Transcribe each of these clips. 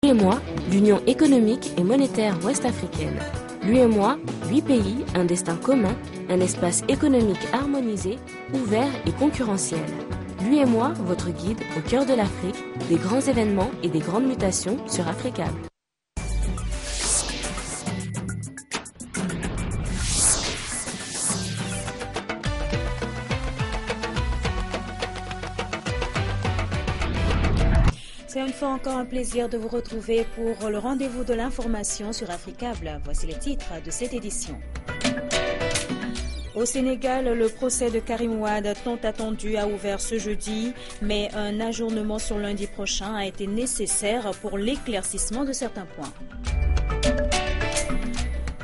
L'UEMOA, l'Union économique et monétaire ouest-africaine. L'UEMOA, 8 pays, un destin commun, un espace économique harmonisé, ouvert et concurrentiel. L'UEMOA, votre guide au cœur de l'Afrique, des grands événements et des grandes mutations sur Africable. C'est une fois encore un plaisir de vous retrouver pour le rendez-vous de l'information sur Africable. Voici les titres de cette édition. Au Sénégal, le procès de Karim Wade, tant attendu, a ouvert ce jeudi, mais un ajournement sur lundi prochain a été nécessaire pour l'éclaircissement de certains points.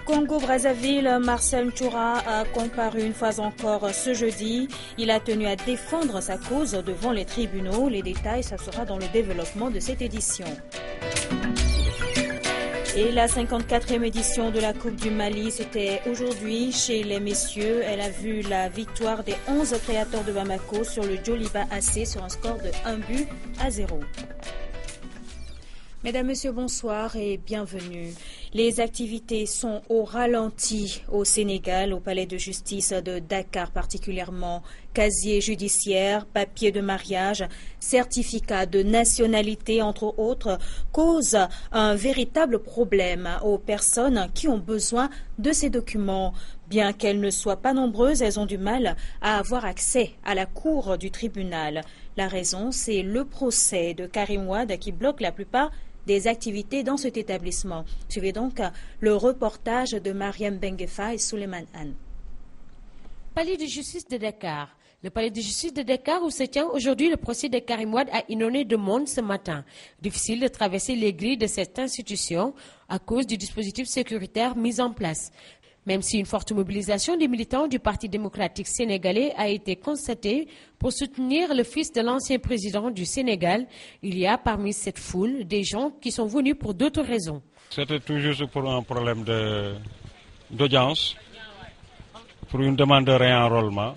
Congo-Brazzaville, Marcel Ntoura a comparu une fois encore ce jeudi. Il a tenu à défendre sa cause devant les tribunaux. Les détails, ça sera dans le développement de cette édition. Et la 54e édition de la Coupe du Mali, c'était aujourd'hui chez les messieurs. Elle a vu la victoire des 11 créateurs de Bamako sur le Djoliba AC sur un score de 1-0. Mesdames, Messieurs, bonsoir et bienvenue. Les activités sont au ralenti au Sénégal, au palais de justice de Dakar particulièrement. Casier judiciaire, papier de mariage, certificat de nationalité, entre autres, causent un véritable problème aux personnes qui ont besoin de ces documents. Bien qu'elles ne soient pas nombreuses, elles ont du mal à avoir accès à la cour du tribunal. La raison, c'est le procès de Karim Wade qui bloque la plupart des activités dans cet établissement. Suivez donc le reportage de Mariam Benguefa et Souleymane Anne. Palais de justice de Dakar. Le palais de justice de Dakar où se tient aujourd'hui le procès de Karim Wade a inondé de monde ce matin. Difficile de traverser les grilles de cette institution à cause du dispositif sécuritaire mis en place. Même si une forte mobilisation des militants du Parti démocratique sénégalais a été constatée pour soutenir le fils de l'ancien président du Sénégal, il y a parmi cette foule des gens qui sont venus pour d'autres raisons. C'était toujours pour un problème d'audience, pour une demande de réenrôlement.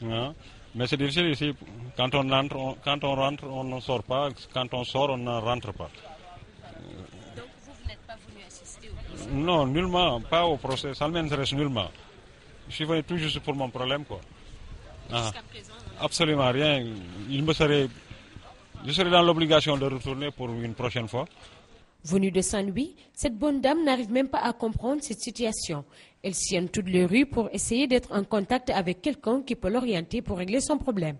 Hein. Mais c'est difficile ici, quand on rentre, on ne sort pas, quand on sort, on ne rentre pas. Non, nullement, pas au procès, ça ne m'intéresse nullement. Je suis venu tout juste pour mon problème, quoi. Ah, absolument rien. Je serais dans l'obligation de retourner pour une prochaine fois. Venue de Saint-Louis, cette bonne dame n'arrive même pas à comprendre cette situation. Elle sillonne toutes les rues pour essayer d'être en contact avec quelqu'un qui peut l'orienter pour régler son problème.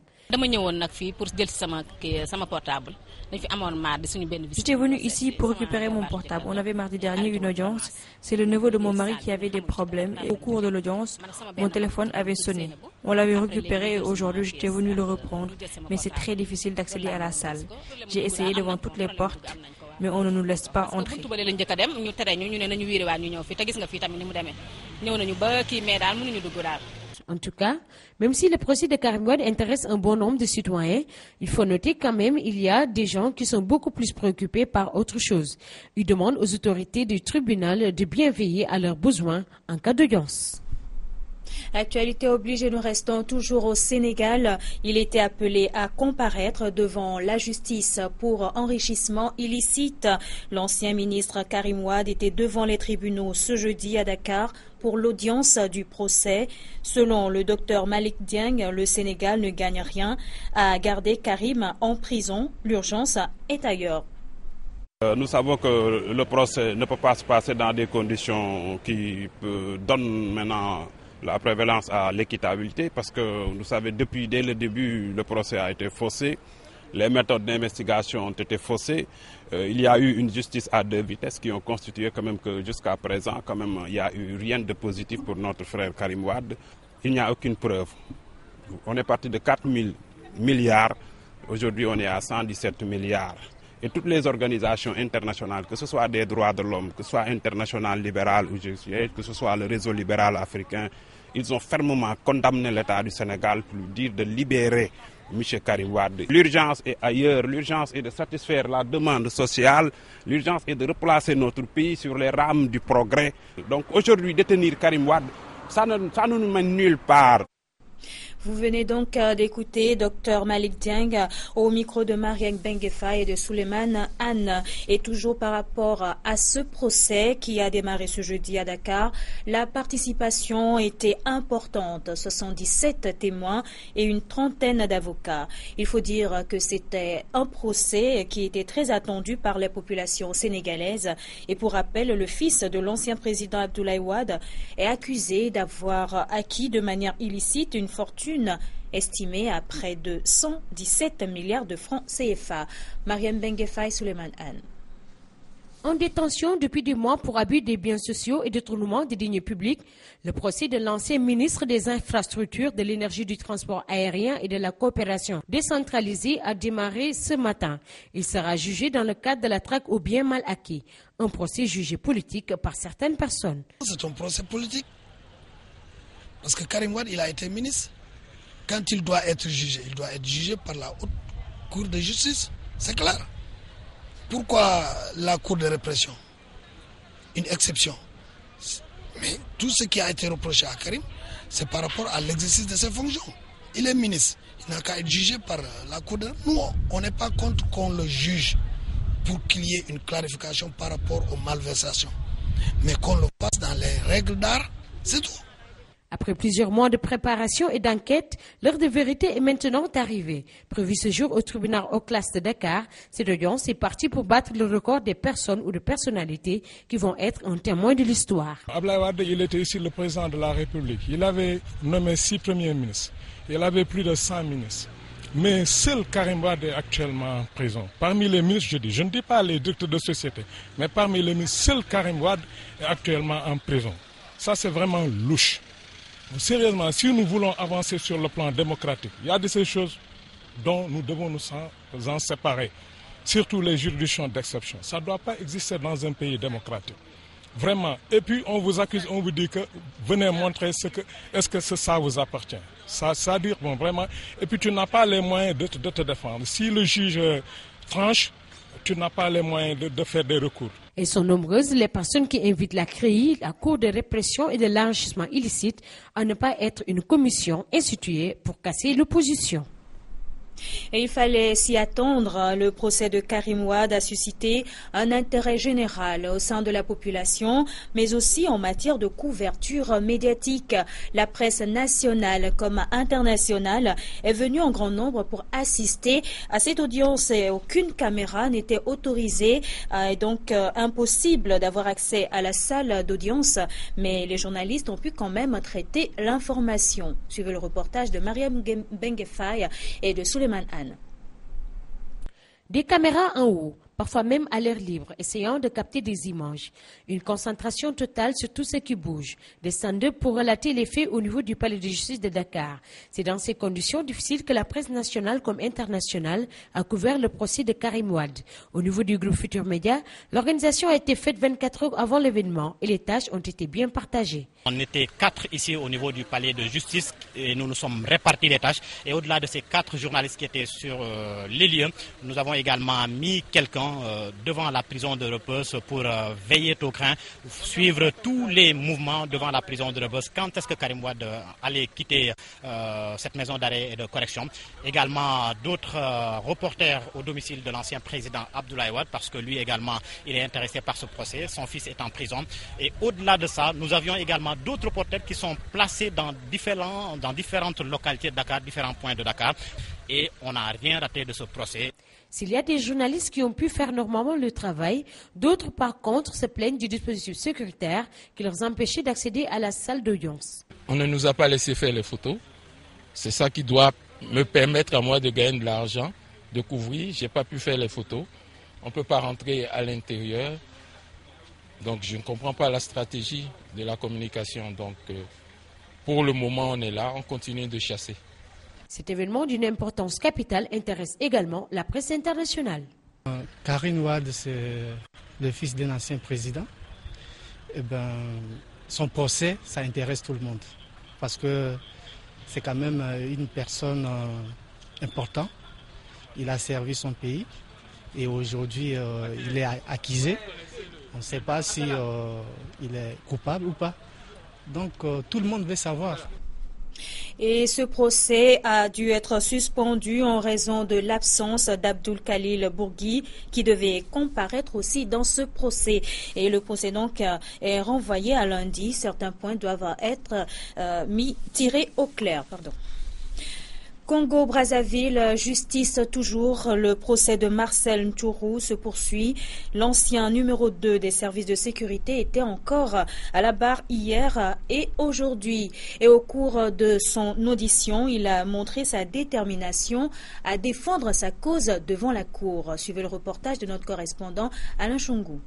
J'étais venue ici pour récupérer mon portable. On avait mardi dernier une audience. C'est le neveu de mon mari qui avait des problèmes. Et au cours de l'audience, mon téléphone avait sonné. On l'avait récupéré et aujourd'hui j'étais venue le reprendre. Mais c'est très difficile d'accéder à la salle. J'ai essayé devant toutes les portes, mais on ne nous laisse pas entrer. En tout cas, même si le procès de Karim Wade intéresse un bon nombre de citoyens, il faut noter quand même qu'il y a des gens qui sont beaucoup plus préoccupés par autre chose. Ils demandent aux autorités du tribunal de bien veiller à leurs besoins en cas d'audience. Actualité oblige, nous restons toujours au Sénégal. Il était appelé à comparaître devant la justice pour enrichissement illicite. L'ancien ministre Karim Wade était devant les tribunaux ce jeudi à Dakar pour l'audience du procès. Selon le docteur Malik Dieng, le Sénégal ne gagne rien à garder Karim en prison. L'urgence est ailleurs. Nous savons que le procès ne peut pas se passer dans des conditions qui donnent maintenant la prévalence à l'équitabilité parce que vous savez, dès le début, le procès a été faussé. Les méthodes d'investigation ont été faussées. Il y a eu une justice à deux vitesses qui ont constitué quand même que jusqu'à présent, quand même, il n'y a eu rien de positif pour notre frère Karim Wade. Il n'y a aucune preuve. On est parti de 4 000 milliards. Aujourd'hui, on est à 117 milliards. Et toutes les organisations internationales, que ce soit des droits de l'homme, que ce soit International Libéral ou que ce soit le réseau libéral africain, ils ont fermement condamné l'État du Sénégal pour lui dire de libérer M. Karim Wade. L'urgence est ailleurs, l'urgence est de satisfaire la demande sociale, l'urgence est de replacer notre pays sur les rames du progrès. Donc aujourd'hui, détenir Karim Wade, ça ne nous mène nulle part. Vous venez donc d'écouter Dr Malik Dieng au micro de Mariam Benguefaye et de Souleymane Anne. Et toujours par rapport à ce procès qui a démarré ce jeudi à Dakar, la participation était importante. 77 témoins et une trentaine d'avocats. Il faut dire que c'était un procès qui était très attendu par les populations sénégalaises. Et pour rappel, le fils de l'ancien président Abdoulaye Wade est accusé d'avoir acquis de manière illicite une fortune estimée à près de 117 milliards de francs CFA. Mariam Benguefaye, Souleymane Anne. En détention depuis des mois pour abus des biens sociaux et détournement des deniers publics, le procès de l'ancien ministre des Infrastructures, de l'Énergie, du Transport aérien et de la coopération décentralisée a démarré ce matin. Il sera jugé dans le cadre de la traque aux biens mal acquis. Un procès jugé politique par certaines personnes. C'est un procès politique. Parce que Karim Wade, il a été ministre. Quand il doit être jugé par la haute cour de justice. C'est clair. Pourquoi la cour de répression? Une exception. Mais tout ce qui a été reproché à Karim, c'est par rapport à l'exercice de ses fonctions. Il est ministre. Il n'a qu'à être jugé par la cour de répression. Nous, on n'est pas contre qu'on le juge pour qu'il y ait une clarification par rapport aux malversations. Mais qu'on le fasse dans les règles d'art, c'est tout. Après plusieurs mois de préparation et d'enquête, l'heure de vérité est maintenant arrivée. Prévue ce jour au tribunal hors classe de Dakar, cette audience est partie pour battre le record des personnes ou de personnalités qui vont être un témoin de l'histoire. Abdoulaye Wade, il était ici le président de la République. Il avait nommé 6 premiers ministres. Il avait plus de 100 ministres. Mais seul Karim Wade est actuellement en prison. Parmi les ministres, je ne dis pas les directeurs de société, mais parmi les ministres, seul Karim Wade est actuellement en prison. Ça, c'est vraiment louche. Sérieusement, si nous voulons avancer sur le plan démocratique, il y a de ces choses dont nous devons nous en séparer. Surtout les juridictions d'exception. Ça ne doit pas exister dans un pays démocratique. Vraiment. Et puis on vous accuse, on vous dit que venez montrer est-ce que ça vous appartient. Ça dire, bon, vraiment. Et puis tu n'as pas les moyens de te défendre. Si le juge tranche, tu n'as pas les moyens de faire des recours. Et sont nombreuses les personnes qui invitent la CREI, la Cour de répression et de l'enrichissement illicite, à ne pas être une commission instituée pour casser l'opposition. Et il fallait s'y attendre. Le procès de Karim Wade a suscité un intérêt général au sein de la population, mais aussi en matière de couverture médiatique. La presse nationale comme internationale est venue en grand nombre pour assister à cette audience. Et aucune caméra n'était autorisée et donc impossible d'avoir accès à la salle d'audience. Mais les journalistes ont pu quand même traiter l'information. Suivez le reportage de Mariam Benguefaye et de Souleymane Anne. Des caméras en haut, parfois même à l'air libre, essayant de capter des images. Une concentration totale sur tout ce qui bouge. Des stand-up pour relater les faits au niveau du palais de justice de Dakar. C'est dans ces conditions difficiles que la presse nationale comme internationale a couvert le procès de Karim Wade. Au niveau du groupe Futur Média, l'organisation a été faite 24 heures avant l'événement et les tâches ont été bien partagées. On était 4 ici au niveau du palais de justice et nous nous sommes répartis les tâches. Et au-delà de ces 4 journalistes qui étaient sur les lieux, nous avons également mis quelqu'un devant la prison de Rebeuss pour veiller au grain, suivre tous les mouvements devant la prison de Rebeuss. Quand est-ce que Karim Wade allait quitter cette maison d'arrêt et de correction? Également d'autres reporters au domicile de l'ancien président Abdoulaye Wade, parce que lui également il est intéressé par ce procès. Son fils est en prison. Et au-delà de ça, nous avions également d'autres reporters qui sont placés dans différentes localités de Dakar, différents points de Dakar. Et on n'a rien raté de ce procès. S'il y a des journalistes qui ont pu faire normalement le travail, d'autres par contre se plaignent du dispositif sécuritaire qui leur empêchait d'accéder à la salle d'audience. On ne nous a pas laissé faire les photos. C'est ça qui doit me permettre à moi de gagner de l'argent, de couvrir. Je n'ai pas pu faire les photos. On ne peut pas rentrer à l'intérieur. Donc je ne comprends pas la stratégie de la communication. Donc pour le moment on est là, on continue de chasser. Cet événement d'une importance capitale intéresse également la presse internationale. Karim Wade, c'est le fils d'un ancien président. Son procès, ça intéresse tout le monde. Parce que c'est quand même une personne importante. Il a servi son pays et aujourd'hui il est accusé. On ne sait pas si il est coupable ou pas. Donc tout le monde veut savoir. Et ce procès a dû être suspendu en raison de l'absence d'Abdul Khalil Bourgui qui devait comparaître aussi dans ce procès. Et le procès donc est renvoyé à lundi. Certains points doivent être tirés au clair. Congo-Brazzaville, justice toujours. Le procès de Marcel Ntchourou se poursuit. L'ancien numéro 2 des services de sécurité était encore à la barre hier et aujourd'hui. Et au cours de son audition, il a montré sa détermination à défendre sa cause devant la cour. Suivez le reportage de notre correspondant Alain Chongou.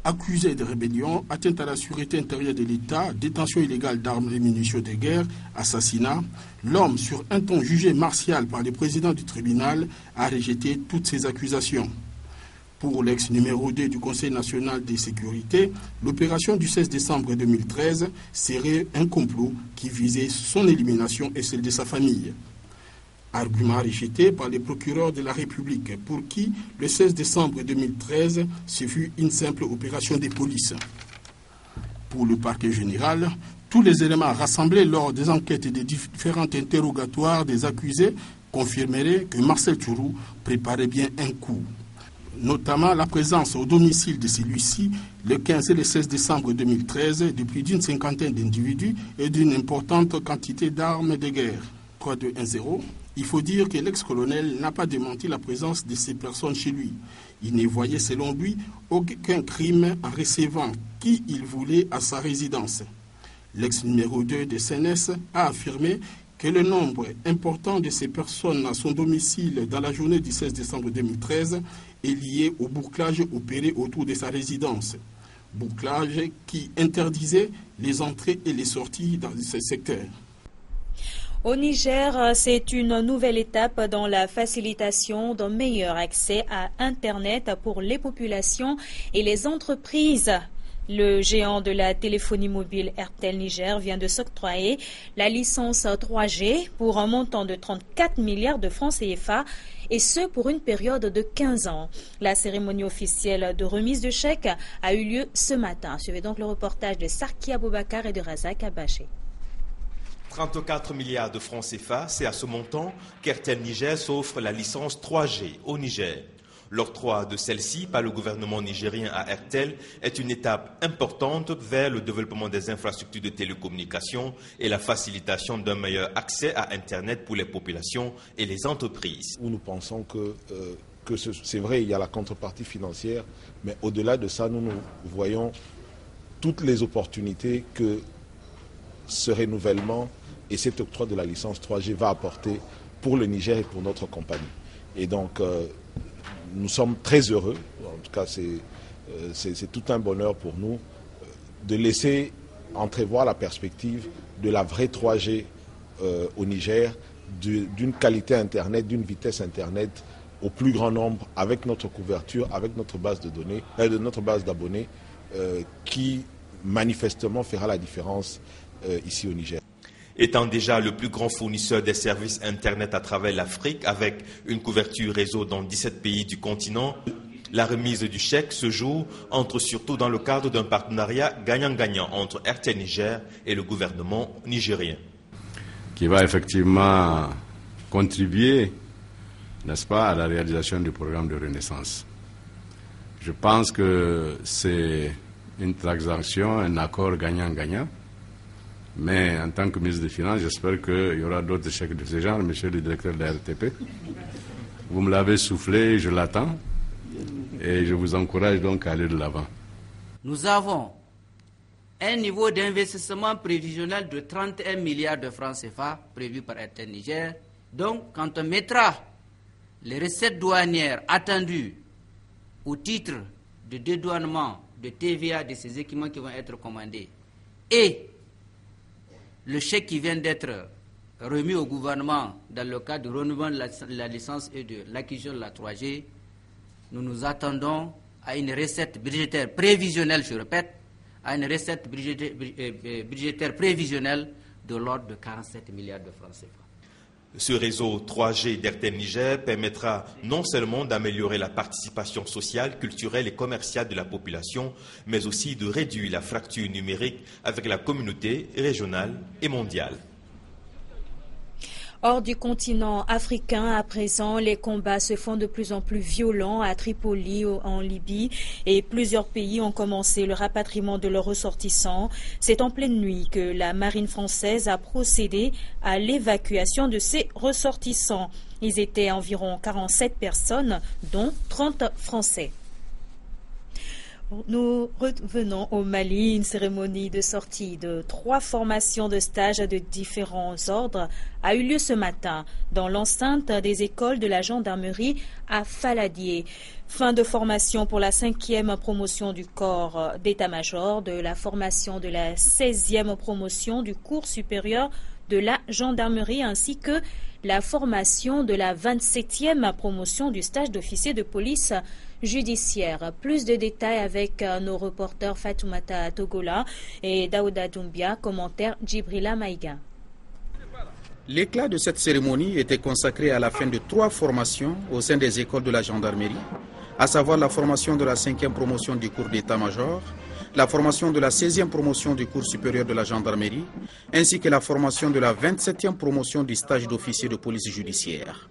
Accusé de rébellion, atteinte à la sûreté intérieure de l'État, détention illégale d'armes et munitions de guerre, assassinat, l'homme, sur un ton jugé martial par le président du tribunal, a rejeté toutes ces accusations. Pour l'ex numéro 2 du Conseil national de sécurité, l'opération du 16 décembre 2013 serait un complot qui visait son élimination et celle de sa famille. Argument rejeté par les procureurs de la République pour qui le 16 décembre 2013 ce fut une simple opération de police. Pour le parquet général, tous les éléments rassemblés lors des enquêtes et des différents interrogatoires des accusés confirmeraient que Marcel Ntchourou préparait bien un coup. Notamment la présence au domicile de celui-ci le 15 et le 16 décembre 2013 de plus d'une cinquantaine d'individus et d'une importante quantité d'armes de guerre. 3-2-1-0. Il faut dire que l'ex-colonel n'a pas démenti la présence de ces personnes chez lui. Il ne voyait selon lui aucun crime en recevant qui il voulait à sa résidence. L'ex-numéro 2 de CNS a affirmé que le nombre important de ces personnes à son domicile dans la journée du 16 décembre 2013 est lié au bouclage opéré autour de sa résidence. Bouclage qui interdisait les entrées et les sorties dans ce secteur. Au Niger, c'est une nouvelle étape dans la facilitation d'un meilleur accès à Internet pour les populations et les entreprises. Le géant de la téléphonie mobile Airtel Niger vient de s'octroyer la licence 3G pour un montant de 34 milliards de francs CFA et ce pour une période de 15 ans. La cérémonie officielle de remise de chèques a eu lieu ce matin. Suivez donc le reportage de Sarki Aboubakar et de Razak Abaché. 34 milliards de francs CFA, c'est à ce montant qu'Airtel Niger s'offre la licence 3G au Niger. L'octroi de celle-ci par le gouvernement nigérien à Airtel est une étape importante vers le développement des infrastructures de télécommunications et la facilitation d'un meilleur accès à Internet pour les populations et les entreprises. Nous pensons que c'est vrai, il y a la contrepartie financière, mais au-delà de ça, nous voyons toutes les opportunités que ce renouvellement et cet octroi de la licence 3G va apporter pour le Niger et pour notre compagnie. Et donc, nous sommes très heureux, en tout cas c'est tout un bonheur pour nous, de laisser entrevoir la perspective de la vraie 3G au Niger, d'une qualité Internet, d'une vitesse Internet au plus grand nombre, avec notre couverture, avec notre base de données, notre base d'abonnés, qui manifestement fera la différence ici au Niger. Étant déjà le plus grand fournisseur des services Internet à travers l'Afrique, avec une couverture réseau dans 17 pays du continent, la remise du chèque ce jour entre surtout dans le cadre d'un partenariat gagnant-gagnant entre Airtel Niger et le gouvernement nigérien. Qui va effectivement contribuer, n'est-ce pas, à la réalisation du programme de renaissance. Je pense que c'est une transaction, un accord gagnant-gagnant. Mais en tant que ministre des Finances, j'espère qu'il y aura d'autres chèques de ce genre, monsieur le directeur de la RTP. Vous me l'avez soufflé, je l'attends. Et je vous encourage donc à aller de l'avant. Nous avons un niveau d'investissement prévisionnel de 31 milliards de francs CFA prévu par Airtel Niger. Donc, quand on mettra les recettes douanières attendues au titre de dédouanement de TVA de ces équipements qui vont être commandés et le chèque qui vient d'être remis au gouvernement dans le cadre du renouvellement de la licence et de l'acquisition de la 3G, nous nous attendons à une recette budgétaire prévisionnelle, je répète, à une recette budgétaire prévisionnelle de l'ordre de 47 milliards de francs CFA. Ce réseau 3G d'Airtel Niger permettra non seulement d'améliorer la participation sociale, culturelle et commerciale de la population, mais aussi de réduire la fracture numérique avec la communauté régionale et mondiale. Hors du continent africain, à présent, les combats se font de plus en plus violents à Tripoli, en Libye, et plusieurs pays ont commencé le rapatriement de leurs ressortissants. C'est en pleine nuit que la marine française a procédé à l'évacuation de ces ressortissants. Ils étaient environ 47 personnes, dont 30 Français. Nous revenons au Mali. Une cérémonie de sortie de 3 formations de stage de différents ordres a eu lieu ce matin dans l'enceinte des écoles de la gendarmerie à Faladier. Fin de formation pour la 5e promotion du corps d'état-major, de la formation de la 16e promotion du cours supérieur de la gendarmerie ainsi que la formation de la 27e promotion du stage d'officier de police judiciaire. Plus de détails avec nos reporters Fatoumata Togola et Daouda Doumbia, commentaire Djibrila Maïga. L'éclat de cette cérémonie était consacré à la fin de 3 formations au sein des écoles de la gendarmerie, à savoir la formation de la 5e promotion du cours d'état-major, la formation de la 16e promotion du cours supérieur de la gendarmerie, ainsi que la formation de la 27e promotion du stage d'officier de police judiciaire.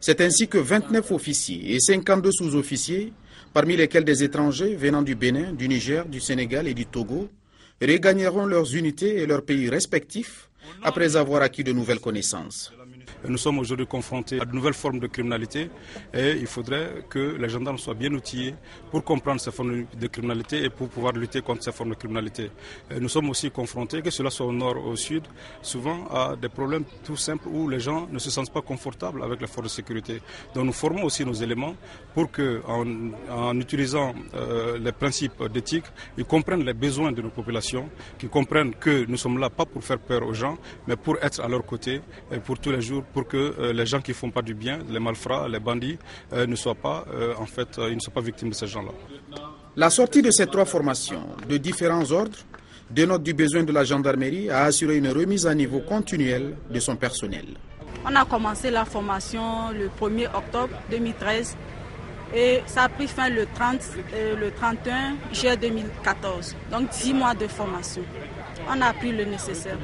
C'est ainsi que 29 officiers et 52 sous-officiers, parmi lesquels des étrangers venant du Bénin, du Niger, du Sénégal et du Togo, regagneront leurs unités et leurs pays respectifs après avoir acquis de nouvelles connaissances. Nous sommes aujourd'hui confrontés à de nouvelles formes de criminalité et il faudrait que les gendarmes soient bien outillés pour comprendre ces formes de criminalité et pour pouvoir lutter contre ces formes de criminalité. Nous sommes aussi confrontés, que cela soit au nord ou au sud, souvent à des problèmes tout simples où les gens ne se sentent pas confortables avec les forces de sécurité. Donc nous formons aussi nos éléments pour qu'en utilisant les principes d'éthique, ils comprennent les besoins de nos populations, qu'ils comprennent que nous sommes là pas pour faire peur aux gens, mais pour être à leur côté et pour tous les jours, pour que les gens qui ne font pas du bien, les malfrats, les bandits, ne soient pas victimes de ces gens-là. La sortie de ces 3 formations de différents ordres dénote du besoin de la gendarmerie à assurer une remise à niveau continuelle de son personnel. On a commencé la formation le 1er octobre 2013 et ça a pris fin le 31 juillet 2014. Donc 10 mois de formation. On a appris le nécessaire.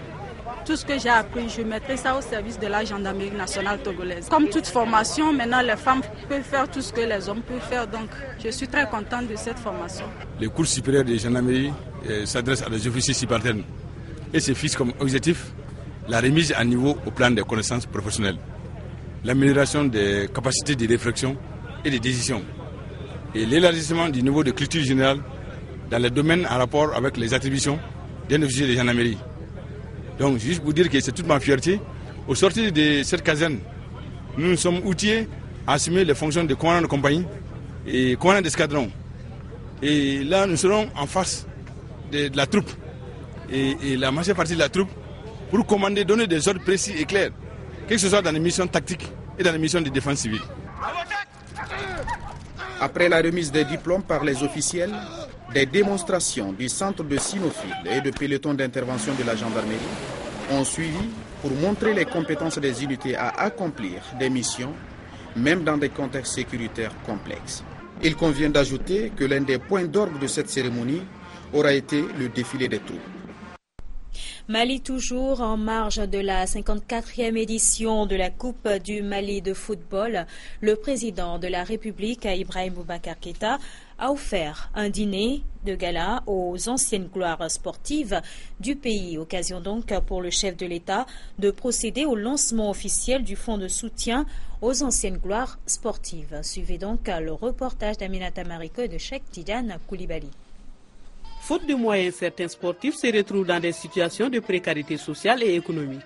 Tout ce que j'ai appris, je mettrai ça au service de la gendarmerie nationale togolaise. Comme toute formation, maintenant les femmes peuvent faire tout ce que les hommes peuvent faire. Donc je suis très contente de cette formation. Le cours supérieur de gendarmerie s'adresse à des officiers subalternes et se fixe comme objectif la remise à niveau au plan des connaissances professionnelles, l'amélioration des capacités de réflexion et de décision et l'élargissement du niveau de culture générale dans les domaines en rapport avec les attributions d'un officier de gendarmerie. Donc, juste pour dire que c'est toute ma fierté, au sortir de cette caserne, nous sommes outillés à assumer les fonctions de commandant de compagnie et commandant d'escadron. Et là, nous serons en face de la troupe et la majeure partie de la troupe pour commander, donner des ordres précis et clairs, que ce soit dans les missions tactiques et dans les missions de défense civile. Après la remise des diplômes par les officiels, des démonstrations du centre de cynophiles et de pelotons d'intervention de la gendarmerie ont suivi pour montrer les compétences des unités à accomplir des missions, même dans des contextes sécuritaires complexes. Il convient d'ajouter que l'un des points d'orgue de cette cérémonie aura été le défilé des troupes. Mali toujours en marge de la 54e édition de la Coupe du Mali de football. Le président de la République, Ibrahim Boubacar Keïta, a offert un dîner de gala aux anciennes gloires sportives du pays. Occasion donc pour le chef de l'État de procéder au lancement officiel du fonds de soutien aux anciennes gloires sportives. Suivez donc le reportage d'Aminata Mariko et de Cheikh Tidiane Koulibaly. Faute de moyens, certains sportifs se retrouvent dans des situations de précarité sociale et économique.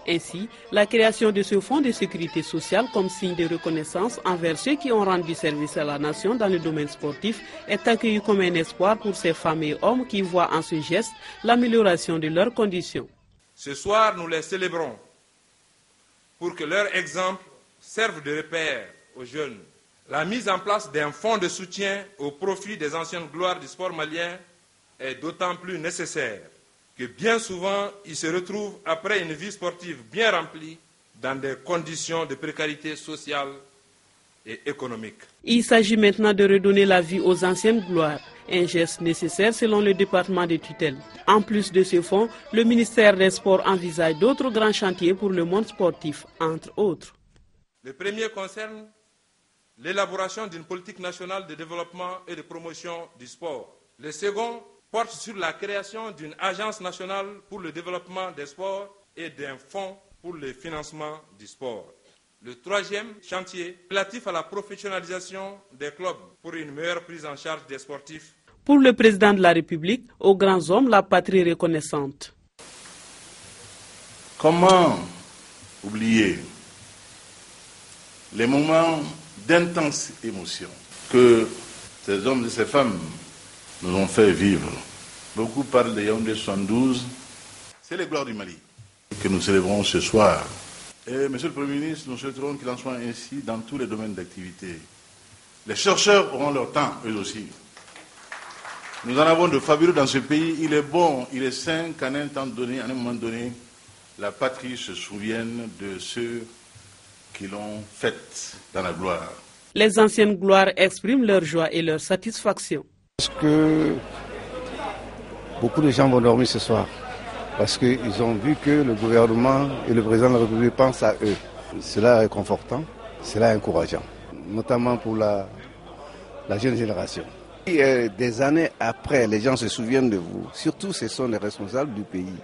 Ainsi, la création de ce fonds de sécurité sociale comme signe de reconnaissance envers ceux qui ont rendu service à la nation dans le domaine sportif est accueillie comme un espoir pour ces femmes et hommes qui voient en ce geste l'amélioration de leurs conditions. Ce soir, nous les célébrons pour que leur exemple serve de repère aux jeunes. La mise en place d'un fonds de soutien au profit des anciennes gloires du sport malien est d'autant plus nécessaire que bien souvent, ils se retrouvent après une vie sportive bien remplie dans des conditions de précarité sociale et économique. Il s'agit maintenant de redonner la vie aux anciennes gloires un geste nécessaire selon le département de tutelle. En plus de ce fonds, le ministère des Sports envisage d'autres grands chantiers pour le monde sportif, entre autres. Le premier concerne l'élaboration d'une politique nationale de développement et de promotion du sport. Le second porte sur la création d'une agence nationale pour le développement des sports et d'un fonds pour le financement du sport. Le troisième chantier, relatif à la professionnalisation des clubs pour une meilleure prise en charge des sportifs. Pour le président de la République, aux grands hommes, la patrie reconnaissante. Comment oublier les moments d'intense émotion que ces hommes et ces femmes nous ont fait vivre. Beaucoup parlent de Yaoundé 72. C'est les gloires du Mali que nous célébrons ce soir. Et Monsieur le Premier ministre, nous souhaiterons qu'il en soit ainsi dans tous les domaines d'activité. Les chercheurs auront leur temps, eux aussi. Nous en avons de fabuleux dans ce pays. Il est bon, il est sain qu'à un temps donné, à un moment donné, la patrie se souvienne de ceux qui l'ont faite dans la gloire. Les anciennes gloires expriment leur joie et leur satisfaction. Parce que beaucoup de gens vont dormir ce soir, parce qu'ils ont vu que le gouvernement et le président de la République pensent à eux. Cela est réconfortant, cela est encourageant, notamment pour la jeune génération. Et des années après, les gens se souviennent de vous. Surtout, ce sont les responsables du pays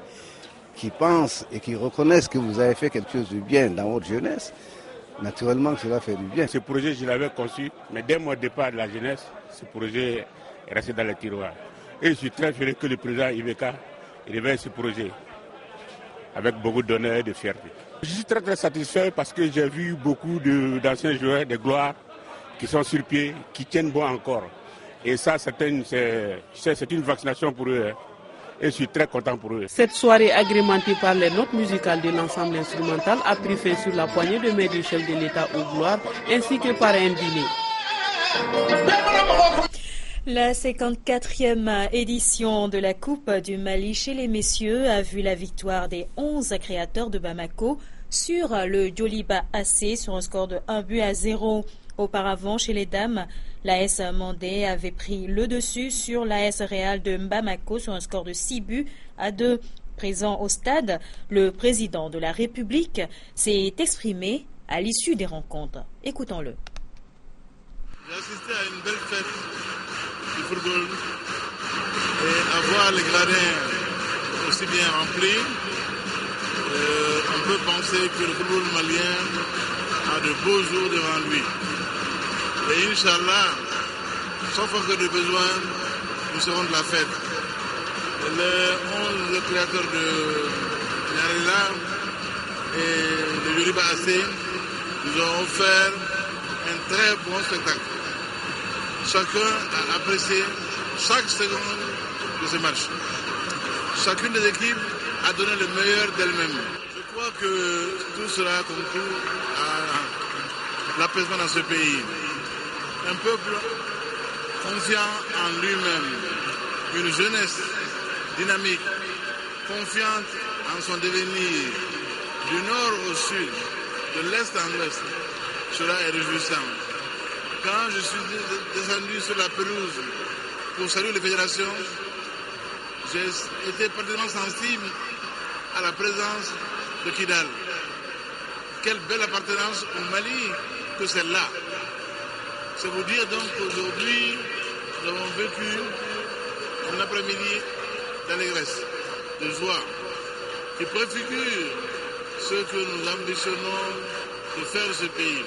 qui pensent et qui reconnaissent que vous avez fait quelque chose de bien dans votre jeunesse. Naturellement, cela fait du bien. Ce projet, je l'avais conçu, mais dès mon départ de la jeunesse, ce projet est resté dans les tiroirs. Et je suis très heureux que le président Ibeka réveille ce projet avec beaucoup d'honneur et de fierté. Je suis très très satisfait parce que j'ai vu beaucoup d'anciens joueurs, de gloire, qui sont sur pied, qui tiennent bon encore. Et ça, c'est une vaccination pour eux. Et je suis très content pour eux. Cette soirée agrémentée par les notes musicales de l'ensemble instrumental a pris fin sur la poignée de main du chef de l'État aux gloires, ainsi que par un dîner. La 54e édition de la Coupe du Mali chez les messieurs a vu la victoire des 11 créateurs de Bamako sur le Djoliba AC sur un score de 1-0. Auparavant, chez les dames, l'AS Mandé avait pris le dessus sur l'AS Real de Bamako sur un score de 6-2. Présent au stade, le président de la République s'est exprimé à l'issue des rencontres. Écoutons-le. J'ai assisté à une belle fête du football et à voir les gradins aussi bien remplis, on peut penser que le football malien a de beaux jours devant lui. Et Inch'Allah, chaque fois que de besoin, nous serons de la fête. Les 11 créateurs de Nyarila et de Djoliba AC nous ont offert un très bon spectacle. Chacun a apprécié chaque seconde de ce match. Chacune des équipes a donné le meilleur d'elle-même. Je crois que tout cela concourt à l'apaisement dans ce pays. Un peuple confiant en lui-même, une jeunesse dynamique, confiante en son devenir, du nord au sud, de l'est en ouest. Cela est réjouissant. Quand je suis descendu sur la pelouse pour saluer les fédérations, j'ai été particulièrement sensible à la présence de Kidal. Quelle belle appartenance au Mali que celle-là. C'est vous dire donc qu'aujourd'hui, nous avons vécu un après-midi d'allégresse, de joie, qui préfigure ce que nous ambitionnons de faire de ce pays.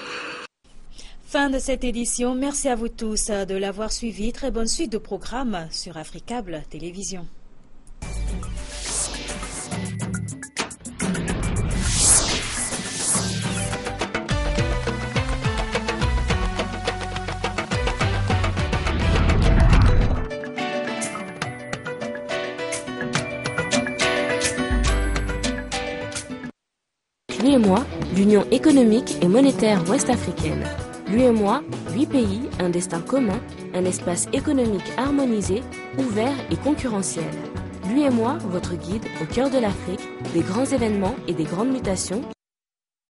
Fin de cette édition. Merci à vous tous de l'avoir suivi. Très bonne suite de programmes sur Africable Télévision. L'UEMOA, l'Union économique et monétaire ouest-africaine. L'UEMOA, 8 pays, un destin commun, un espace économique harmonisé, ouvert et concurrentiel. L'UEMOA, votre guide au cœur de l'Afrique, des grands événements et des grandes mutations